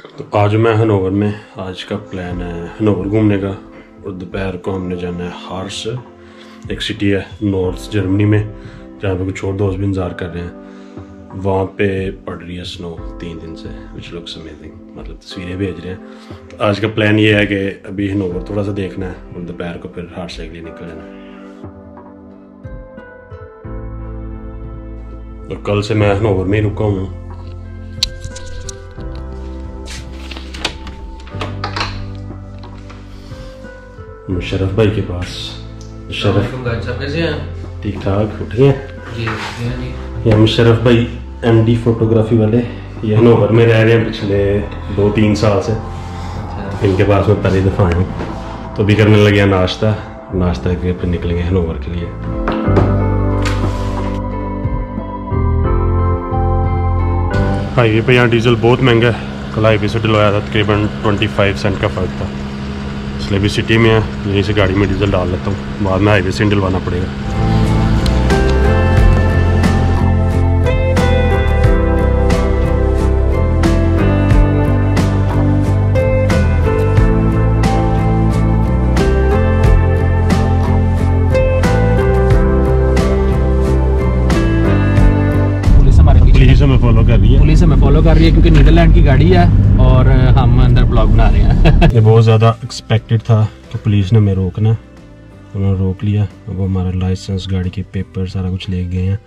तो आज मैं हनोवर में, आज का प्लान है हनोवर घूमने का और दोपहर को हमने जाना है हार्स, एक सिटी है नॉर्थ जर्मनी में जहाँ पे कुछ और दोस्त भी इंतज़ार कर रहे हैं। वहाँ पे पड़ रही है स्नो 3 दिन से, विच लुक्स अमेजिंग, मतलब तस्वीरें भेज रहे हैं। तो आज का प्लान ये है कि अभी हनोवर थोड़ा सा देखना है और दोपहर को फिर हार्स के लिए निकल जाना है। और कल से मैं हनोवर में ही रुका हूँ। मुशर्रफ भाई के पास। मुशर्रफ कैसे हैं? ठीक ठाक, उठ गए जी। ये मुशर्रफ भाई MD फोटोग्राफी वाले, ये हनोवर में रह रहे हैं पिछले 2-3 साल से। इनके पास मैं पहली दफ़ा आया हूँ, तो अभी करने लगे नाश्ता करके फिर निकलेंगे हनोवर के लिए। हाईवे पे यहाँ डीजल बहुत महंगा है। कल हाईवे से डलवाया था, तकरीबन 25 सेंट का फ़र्क था। इसलिए भी सिटी में है, यहीं से गाड़ी में डीजल डाल लेता हूँ, बाद में हाईवे से डलवाना पड़ेगा। पुलिस हमें फॉलो कर रही है क्योंकि नीदरलैंड की गाड़ी है और हम अंदर ब्लॉग बना रहे हैं। ये बहुत ज़्यादा एक्सपेक्टेड था कि पुलिस ने हमें रोकना, उन्होंने रोक लिया। अब वो हमारा लाइसेंस, गाड़ी के पेपर, सारा कुछ ले गए हैं।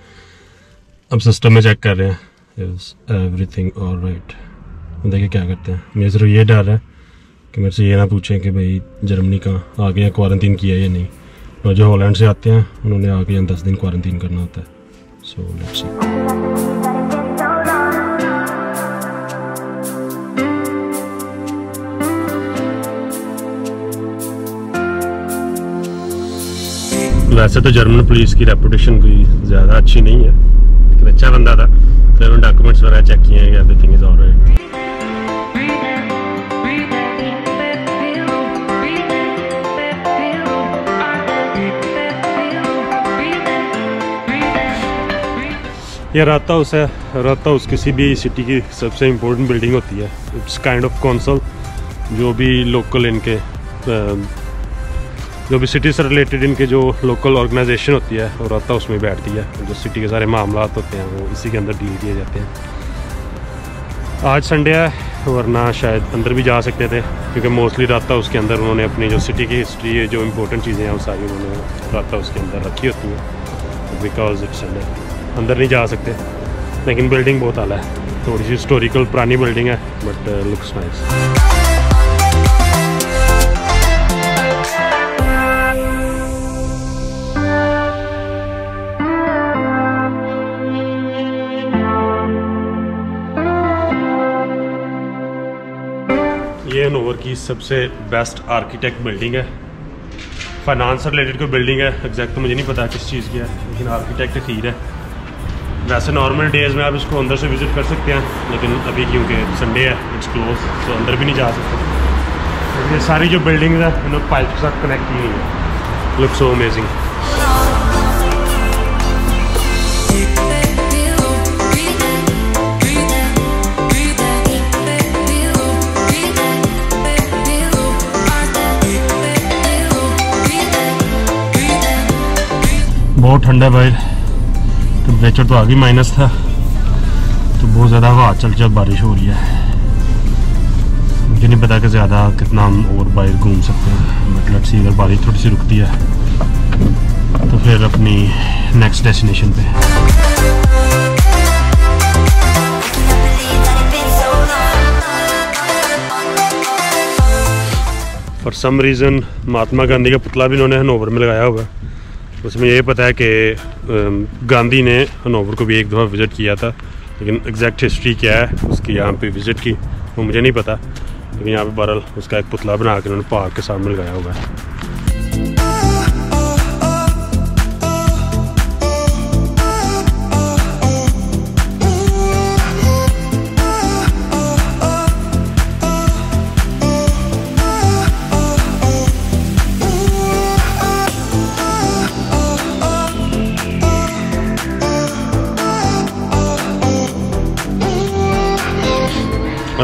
अब सिस्टम में चेक कर रहे हैं, इज एवरीथिंग ऑलराइट। देखिए क्या करते हैं। मेरे सिर्फ ये डर है कि मेरे से ये ना पूछें कि भाई जर्मनी का आ गया, क्वारंटीन किया या नहीं। और जो हॉलैंड से आते हैं उन्होंने आगे 10 दिन क्वारंटीन करना होता है। So let's see. वैसे तो जर्मन पुलिस की रेपुटेशन कोई ज़्यादा अच्छी नहीं है, लेकिन अच्छा बंदा था। फिर उन्होंने डॉक्यूमेंट्स वगैरह चेक किए हैं कि एवरीथिंग इज़ ऑलराइट। ये रात हाउस है। रात हाउस किसी भी सिटी की सबसे इम्पोर्टेंट बिल्डिंग होती है। इट्स काइंड ऑफ काउंसिल, जो भी लोकल इनके जो भी सिटी से रिलेटेड इनके जो लोकल ऑर्गेनाइजेशन होती है वो रात हाउस में बैठती है। जो सिटी के सारे मामलात होते हैं वो इसी के अंदर डील किए जाते हैं। आज संडे है, वरना शायद अंदर भी जा सकते थे क्योंकि मोस्टली रात हाउस के अंदर उन्होंने अपनी जो सिटी की हिस्ट्री है, जो इम्पोर्टेंट चीज़ें हैं वो सारी उन्होंने रात हाउस के अंदर रखी होती हैं। बिकॉज इट्स संडे अंदर नहीं जा सकते, लेकिन बिल्डिंग बहुत आला है। थोड़ी सी हिस्टोरिकल पुरानी बिल्डिंग है, बट लुक्स नाइस। ये हनोवर की सबसे बेस्ट आर्किटेक्ट बिल्डिंग है। फाइनेंस से रिलेटेड कोई बिल्डिंग है, एग्जैक्ट तो मुझे नहीं पता किस चीज़ की है, लेकिन आर्किटेक्ट ठीक है। वैसे नॉर्मल डेज़ में आप इसको अंदर से विज़िट कर सकते हैं, लेकिन अभी क्योंकि संडे है, इट्स क्लोज, तो अंदर भी नहीं जा सकते। ये सारी जो बिल्डिंग्स हैं इन्होंने पाइप के साथ कनेक्ट की हुई है। Look so amazing. बहुत ठंडा है भाई, टेम्परेचर तो आगे माइनस था, तो बहुत ज़्यादा हवा चल बारिश हो रही है। मुझे नहीं पता कि ज़्यादा कितना हम और बाहर घूम सकते हैं, बट लेट्स सी। अगर बारिश थोड़ी सी रुकती है तो फिर अपनी नेक्स्ट डेस्टिनेशन पे। For some reason Mahatma Gandhi का पुतला भी इन्होंने हनोवर में लगाया हुआ है। उसमें ये पता है कि गांधी ने हनोवर को भी एक दफ़ा विज़िट किया था, लेकिन एग्जैक्ट हिस्ट्री क्या है उसकी यहाँ पे विज़िट की वो मुझे नहीं पता। लेकिन यहाँ पे बहरहाल उसका एक पुतला बना के उन्होंने पार्क के सामने लगाया हुआ है।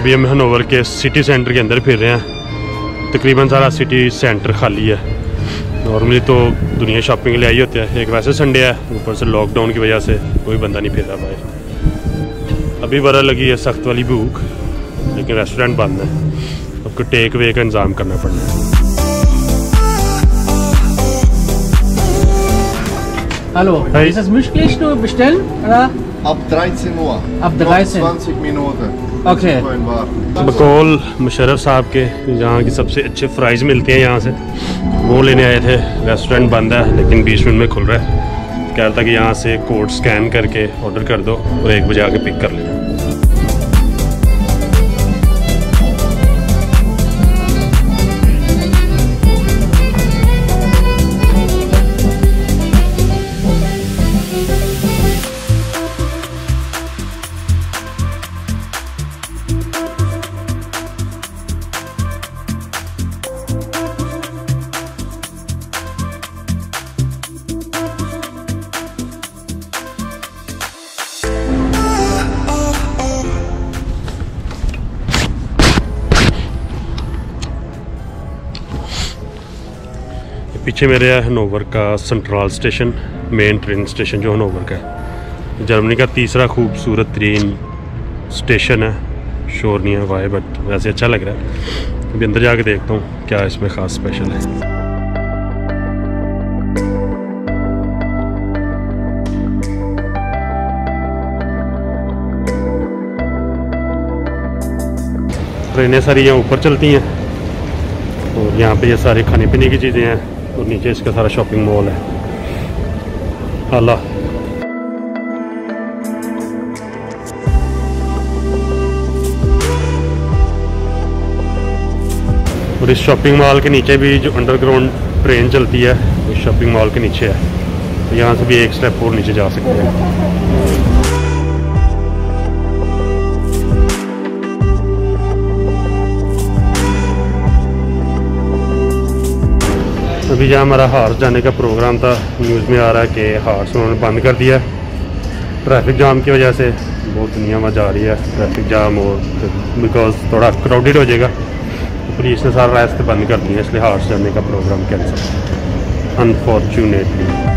अभी हम हनोवर के सिटी सेंटर के अंदर फिर रहे हैं। तकरीबन सारा सिटी सेंटर खाली है। नॉर्मली तो दुनिया शॉपिंग के लिए आई होती है। एक वैसे संडे है, ऊपर से लॉकडाउन की वजह से कोई बंदा नहीं फिर रहा बाहर। अभी बड़ा लगी है सख्त वाली भूख, लेकिन रेस्टोरेंट बंद है। आपको टेक अवे का इंतज़ाम करना पड़ना है। Hallo, ist es möglich nur bestellen? Oder? Ab 13 Uhr. Ab 13. 20 Minuten. Okay. बकौल मुशर्रफ साहब के जहाँ की सबसे अच्छे फ्राइज़ मिलते हैं यहाँ से, वो लेने आए थे। रेस्टोरेंट बंद है लेकिन 20 मिनट में खुल रहा है। कह रहा था कि यहाँ से कोड स्कैन करके ऑर्डर कर दो और 1 बजे आके पिक कर लेना। पीछे मेरे है हनोवर का central station, main train station जो हनोवर का है। जर्मनी का तीसरा खूबसूरत तरीन स्टेशन है। शोर नहीं है वाई, बट वैसे अच्छा लग रहा है। अभी अंदर जाके देखता हूँ क्या इसमें ख़ास स्पेशल है। ट्रेनें सारी यहाँ ऊपर चलती हैं और यहाँ पे ये सारे खाने पीने की चीज़ें हैं और नीचे इसका सारा शॉपिंग मॉल है। हाला और इस शॉपिंग मॉल के नीचे भी जो अंडरग्राउंड ट्रेन चलती है वो शॉपिंग मॉल के नीचे है। तो यहाँ से भी एक स्टेप और नीचे जा सकते हैं। अभी जहाँ हमारा हार्स जाने का प्रोग्राम था, न्यूज़ में आ रहा है कि हार्स उन्होंने बंद कर दिया है ट्रैफिक जाम की वजह से। बहुत दुनिया वहाँ जा रही है ट्रैफिक जाम, और बिकॉज थोड़ा क्राउडेड हो जाएगा तो पुलिस ने सारा रास्ते बंद कर दिए, इसलिए हार्स जाने का प्रोग्राम कैंसिल अनफॉर्चुनेटली।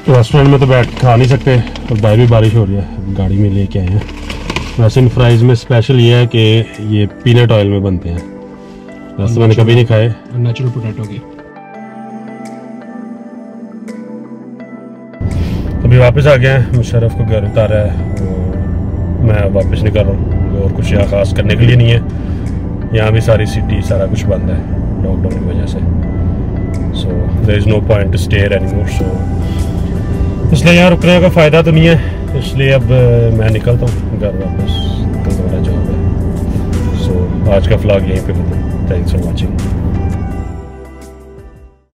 रेस्टोरेंट में तो बैठ खा नहीं सकते और बाहर भी बारिश हो रही है। गाड़ी में लेके आए हैं। वैसे इन फ्राइज़ में स्पेशल ये है कि ये पीनट ऑयल में बनते हैं। वैसे मैंने कभी नहीं खाए। नेचुरल पोटैटो के। अभी वापस आ गए हैं। मुशर्रफ को घर उतारा है और मैं वापस निकल रहा हूँ। और कुछ यहाँ खास करने के लिए नहीं है। यहाँ भी सारी सिटी सारा कुछ बंद है लॉकडाउन की वजह से। So there is no point to stay anymore. So इसलिए यहाँ रुकने का फ़ायदा तो नहीं है, इसलिए अब मैं निकलता हूँ घर वापस। निकलता मेरा जॉब है। सो आज का व्लॉग यहीं पे खत्म। Thanks for watching.